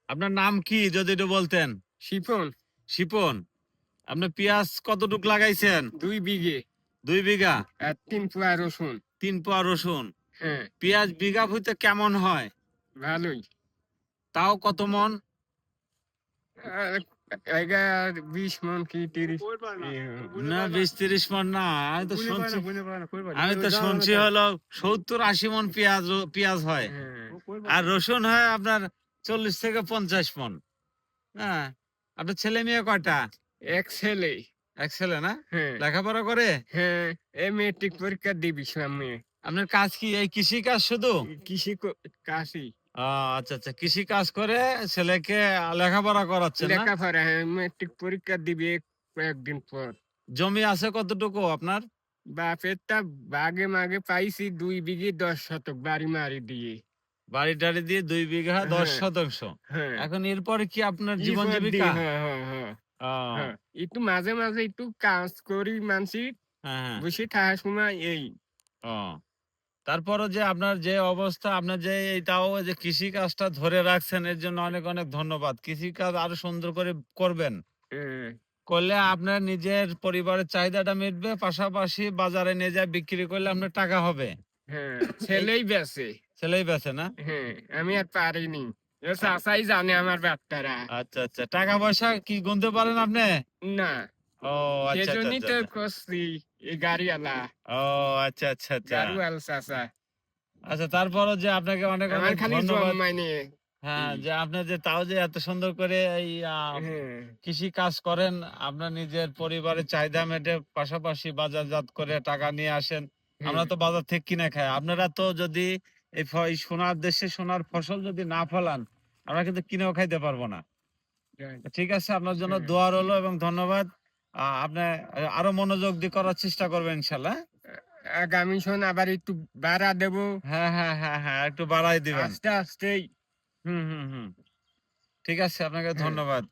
আপনার নাম কি যদি একটু বলতেন? শিপন। শিপন। আপনি পেঁয়াজ কতটুক লাগাইছেন? 2 বিঘে। 2 বিঘা। আর 3 পোয়া রসুন। 3 পোয়া রসুন। হ্যাঁ। পেঁয়াজ বিঘা হইতে কেমন হয়? ভালোই। তাও কত মন? আর এগার 20 মন কি 30 না 20-30 মন না। আমি তো শুনছি হলো 70-80 মন পেঁয়াজ হয়। আর রসুন হয় আপনার 40 থেকে 50 মন। হ্যাঁ। আপনার ছেলে মেয়ে কয়টা? এক ছেলে। এক ছেলে না? হ্যাঁ। লেখাপড়া করে? হ্যাঁ, এই মেট্রিক পরীক্ষা দিবি সামনে। আপনার কাজ কি এই কৃষি কাজ শুধু? কৃষি কাশি। আচ্ছা আচ্ছা, কৃষি কাজ করে ছেলেকে লেখাপড়া করাচ্ছেন না? লেখাপড়া, হ্যাঁ, মেট্রিক পরীক্ষা দিবি কয়েকদিন পর। জমি আছে কতটুকু আপনার? বাপেরটা বাগে মাগে পাইছি 2 বিঘে 10 শতক বাড়ি মারি দিয়ে। বাড়ি টাড়ি দিয়ে 2 বিঘা 10 হ্যাঁ। শতাংশ। হ্যাঁ। এখন এরপরে কি আপনার জীবন এরপর জীবিকা? হ্যাঁ, হ্যাঁ, হ্যাঁ, ও, হ্যাঁ। একটু মাঝে মাঝে একটু কাজ করি মানসি হ্যাঁ হ্যাঁ। বসে থাকার সময় এই। ও, তারপরও যে আপনার যে অবস্থা, আপনার যে এইটাও যে কৃষি কাজটা ধরে রাখছেন, এর জন্য অনেক অনেক ধন্যবাদ। কৃষি কাজ আরো সুন্দর করে করবেন। হ্যাঁ, করলে আপনার নিজের পরিবারের চাহিদাটা মিটবে, পাশাপাশি বাজারে নিয়ে যায় বিক্রি করলে আপনার টাকা হবে। হ্যাঁ, এই ছেলেই বেছে। ছেলেই বেচে না? হ্যাঁ, আমি আর পারিনি। ও চাচাই জানে আমার বাচ্চারা। আচ্ছা আচ্ছা, টাকা পয়সা কি গুনতে পারেন আপনি? না, ও আচ্ছা আচ্ছা সেজন্যই আচ্ছা তো আচ্ছা। করছি এই গাড়িওয়ালা ও আচ্ছা আচ্ছা আচ্ছা। গাড়ুয়াল চাচা। আচ্ছা, তারপরও যে আপনাকে অনেক আমার অনেক খালি ধন্যবাদ। জন্মাইনি। হ্যাঁ, যে আপনি যে তাও যে এত সুন্দর করে এই হ্যাঁ, কৃষি কাজ করেন, আপনার নিজের পরিবারের চাহিদা মেটে, পাশাপাশি বাজারজাত করে টাকা নিয়ে আসেন। আমরা হ্যাঁ, তো বাজার থেকে কিনে খাই। আপনারা তো যদি এই সোনার দেশে সোনার ফসল যদি না ফলান, আমরা কিন্তু কিনেও খাইতে পারবো না। ঠিক আছে, আপনার জন্য হ্যাঁ। দোয়া রইলো এবং ধন্যবাদ। আপনি আরো মনোযোগ দিয়ে করার চেষ্টা করবেন ইনশাল্লাহ। আগামী শোন আবার একটু ভাড়া দেবো হ্যাঁ হ্যাঁ হ্যাঁ হ্যাঁ, একটু বাড়াই দিবেন। আস্তে আস্তেই। হুম হুম হুম। ঠিক আছে, আপনাকে হ্যাঁ। ধন্যবাদ।